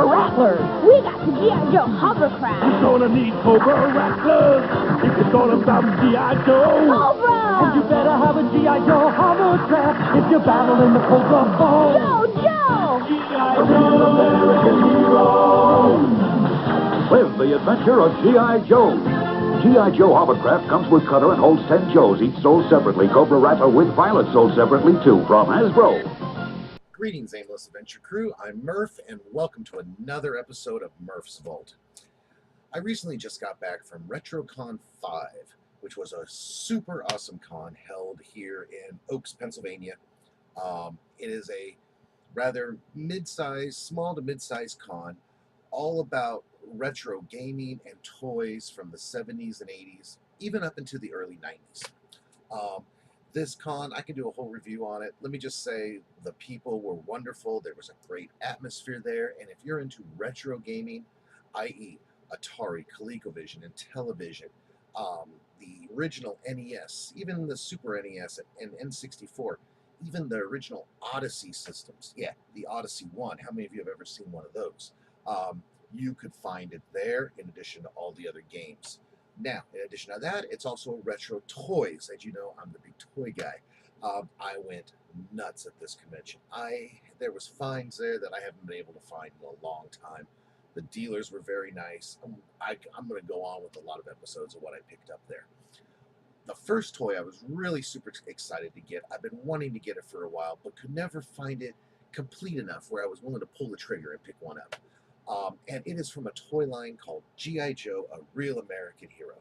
Cobra Rattlers. We got the G.I. Joe hovercraft. You're gonna need Cobra Rattlers if you're gonna stop G.I. Joe. Cobra! And you better have a G.I. Joe hovercraft if you're battling the Cobra foe. Joe! G.I. Joe, American hero. Live the adventure of G.I. Joe. G.I. Joe hovercraft comes with cutter and holds 10 Joes, each sold separately. Cobra Rattler with Violet sold separately, too, from Hasbro. Greetings, Aimless Adventure Crew. I'm Murph, and welcome to another episode of Murph's Vault. I recently just got back from RetroCon 5, which was a super awesome con held here in Oaks, Pennsylvania. It is a rather mid-sized, small to mid-sized con, all about retro gaming and toys from the 70s and 80s, even up into the early 90s. This con, I can do a whole review on it. Let me just say the people were wonderful. There was a great atmosphere there. And if you're into retro gaming, i.e. Atari, ColecoVision, and Television, the original NES, even the Super NES and N64, even the original Odyssey systems. Yeah, the Odyssey 1. How many of you have ever seen one of those? You could find it there in addition to all the other games. Now, in addition to that, it's also retro toys. As you know, I'm the big toy guy. I went nuts at this convention. There was finds there that I haven't been able to find in a long time. The dealers were very nice. I'm going to go on with a lot of episodes of what I picked up there. The first toy I was really super excited to get. I've been wanting to get it for a while, but could never find it complete enough where I was willing to pull the trigger and pick one up. And it is from a toy line called G.I. Joe, a Real American Hero.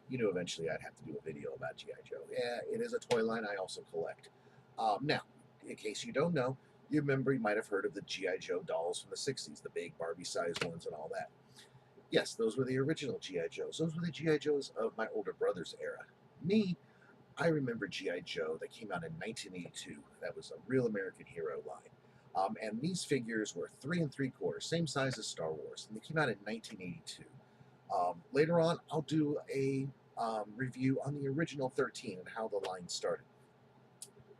You know, eventually I'd have to do a video about G.I. Joe. Yeah, it is a toy line I also collect. Now, in case you don't know, you might have heard of the G.I. Joe dolls from the 60s, the big Barbie-sized ones and all that. Yes, those were the original G.I. Joes. Those were the G.I. Joes of my older brother's era. Me, I remember G.I. Joe that came out in 1982. That was a Real American Hero line. And these figures were 3 3/4, same size as Star Wars, and they came out in 1982. Later on, I'll do a review on the original 13 and how the line started.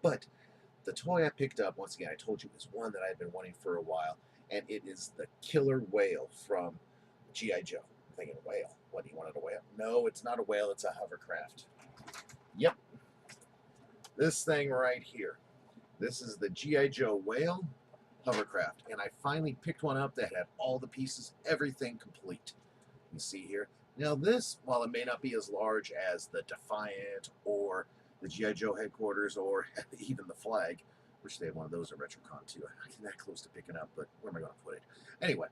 But the toy I picked up, once again, I told you, is one that I've been wanting for a while, and it is the Killer Whale from G.I. Joe. I'm thinking, whale? What, do you wanted a whale? No, it's not a whale, it's a hovercraft. Yep. This thing right here. This is the G.I. Joe Whale hovercraft, and I finally picked one up that had all the pieces, everything complete. You see here. Now this, while it may not be as large as the Defiant or the G.I. Joe headquarters or even the flag, wish they had one of those at RetroCon too. I'm not that close to picking up, but where am I going to put it? Anyway,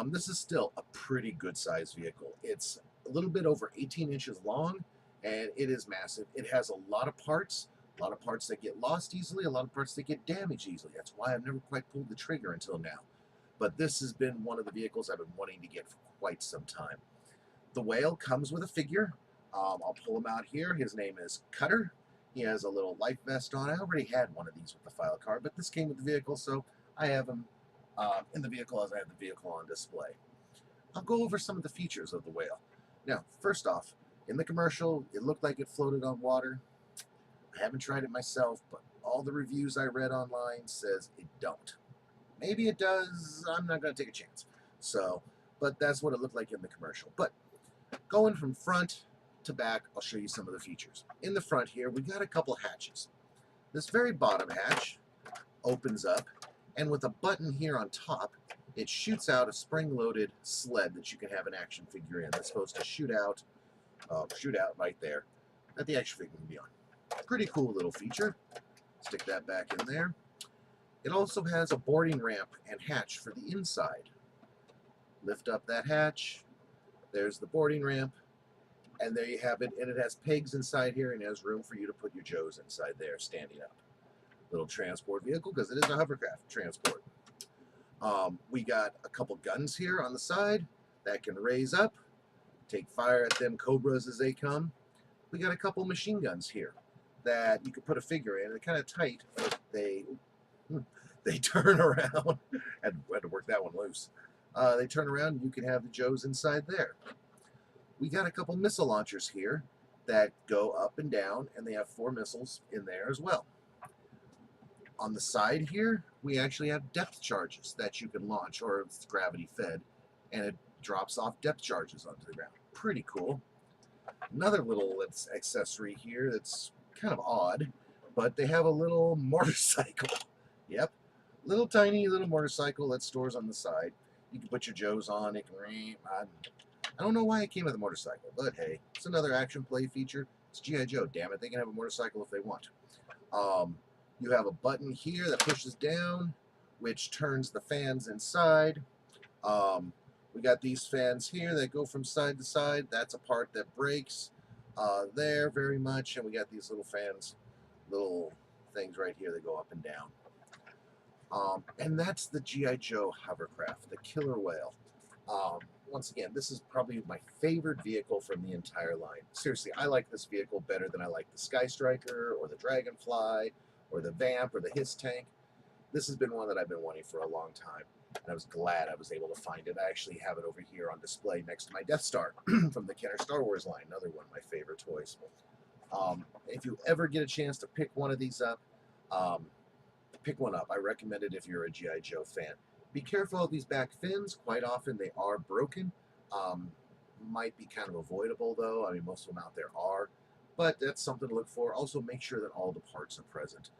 this is still a pretty good sized vehicle. It's a little bit over 18 inches long, and it is massive. It has a lot of parts. A lot of parts that get lost easily, a lot of parts that get damaged easily. That's why I've never quite pulled the trigger until now. But this has been one of the vehicles I've been wanting to get for quite some time. The Whale comes with a figure. I'll pull him out here. His name is Cutter. He has a little life vest on. I already had one of these with the file card, but this came with the vehicle, so I have him in the vehicle as I have the vehicle on display. I'll go over some of the features of the Whale. Now, first off, in the commercial, it looked like it floated on water. I haven't tried it myself, but all the reviews I read online says it don't. Maybe it does. I'm not going to take a chance. So, but that's what it looked like in the commercial. But going from front to back, I'll show you some of the features. In the front here, we got a couple hatches. This very bottom hatch opens up, and with a button here on top, it shoots out a spring-loaded sled that you can have an action figure in. That's supposed to shoot out right there that the action figure can be on. Pretty cool little feature. Stick that back in there. It also has a boarding ramp and hatch for the inside. Lift up that hatch. There's the boarding ramp. And there you have it. And it has pegs inside here and has room for you to put your Joes inside there standing up. Little transport vehicle because it is a hovercraft transport. We got a couple guns here on the side that can raise up. Take fire at them Cobras as they come. We got a couple machine guns here that you could put a figure in. They're kind of tight, but they turn around. had to work that one loose. They turn around and you can have the Joes inside there. We got a couple missile launchers here that go up and down, and they have 4 missiles in there as well. On the side here, we actually have depth charges that you can launch, or it's gravity fed, and it drops off depth charges onto the ground. Pretty cool. Another little accessory here that's kind of odd, but they have a little motorcycle. Yep, little tiny little motorcycle that stores on the side. You can put your Joes on. It can. I don't know why it came with a motorcycle, but hey, it's another action play feature. It's G.I. Joe. Damn it, they can have a motorcycle if they want. You have a button here that pushes down, which turns the fans inside. We got these fans here that go from side to side. That's a part that breaks there very much. And we got these little fans, little things right here that go up and down. And that's the G.I. Joe hovercraft, the Killer Whale. Once again, this is probably my favorite vehicle from the entire line. Seriously, I like this vehicle better than I like the Sky Striker or the Dragonfly or the Vamp or the Hiss Tank. This has been one that I've been wanting for a long time, and I was glad I was able to find it. I actually have it over here on display next to my Death Star from the Kenner Star Wars line, another one of my favorite toys. If you ever get a chance to pick one of these up, pick one up. I recommend it if you're a G.I. Joe fan. Be careful of these back fins. Quite often they are broken. Might be kind of avoidable though. I mean, most of them out there are, but that's something to look for. Also, make sure that all the parts are present.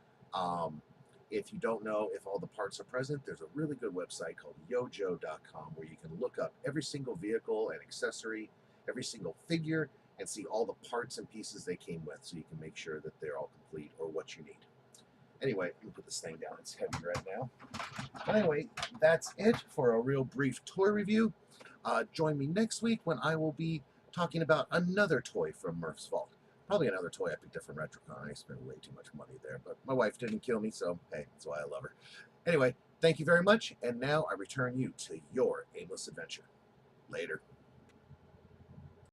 If you don't know if all the parts are present, there's a really good website called yojo.com where you can look up every single vehicle and accessory, every single figure, and see all the parts and pieces they came with, so you can make sure that they're all complete or what you need. Anyway, let me put this thing down. It's heavy right now. But anyway, that's it for a real brief toy review. Join me next week when I will be talking about another toy from Murph's Vault. Probably another toy I picked up from Retrocon. I spent way too much money there, but my wife didn't kill me, so hey, that's why I love her. Anyway, thank you very much, and now I return you to your aimless adventure. Later.